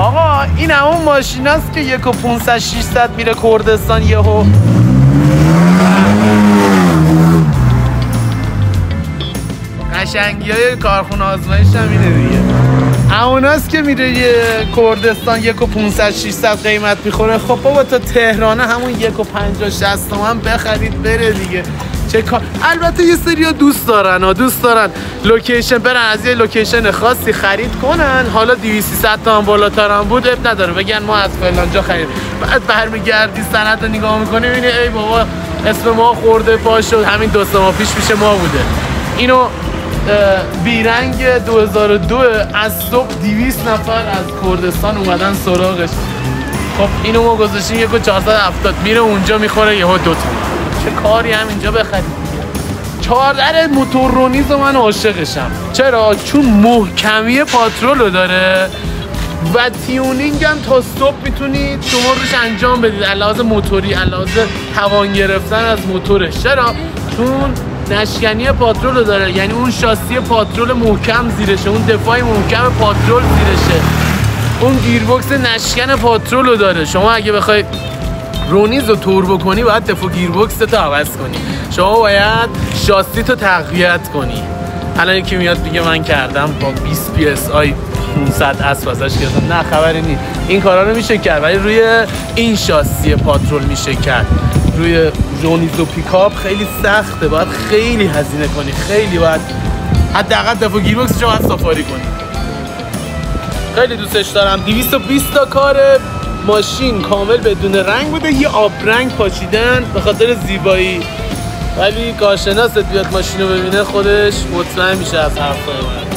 آقا این همون ماشین است که 1.500 600 میره کردستان یهو. قشنگی های کارخونه آزمایش هم اینه دیگه. هموناست که میره کردستان 1.500 600 قیمت میخوره. خب بابا تا تهرانه همون 1.50 60 تومن بخرید بره دیگه. چه کار. البته یه سری دوست دارن لوکیشن برن از یه لوکیشن خاصی خرید کنن، حالا 200 تومن بالاتر هم بود اب نداره، بگن ما از فلان جا خرید. بعد برمیگردی سند رو نگاه میکنی میبینی ای بابا اسم ما خورده باشه، همین 2 ماه پیش ما بوده. اینو بیرنگ 2002 از صبح 200 نفر از کردستان اومدن سراغش. خب اینو ما گذاشتیم 1.470 میره اونجا میخوره یهو 2 تومن. چه کاری هم اینجا بخرید دیگه. 14 موتور رونیز من عاشقشم. چرا؟ چون محکمی پاترولو داره و تیونینگ هم تا صبح میتونید شما روش انجام بدید، علاوه موتوری، علاوه توان گرفتن از موتورش. چرا؟ چون نشکنی پاترولو داره، یعنی اون شاسی پاترول محکم زیرشه، اون دفاع محکم پاترول زیرشه، اون گیربکس نشکن پاترولو داره. شما اگه بخوای رونیز رو توربو کنی باید دفاع گیربکس تو عوض کنی، شما باید شاسی تو تقویت کنی. الان یکی میاد دیگه من کردم با 20 PSI 500 اسب ازش گرفتم، نه خبری نیست. این کارا رو میشه کرد ولی روی این شاسی پاترول میشه کرد. روی رونیز و پیکاپ خیلی سخته، باید خیلی هزینه کنی، خیلی باید حداقل دفاع گیربکس شما باید سافاری کنی. خیلی دوستش دارم. 220 تا کار ماشین کامل بدون رنگ بوده، یه آب رنگ پاچیدن به خاطر زیبایی، ولی کارشناست بیاد ماشین رو ببینه خودش مطمئن میشه از حرفای من.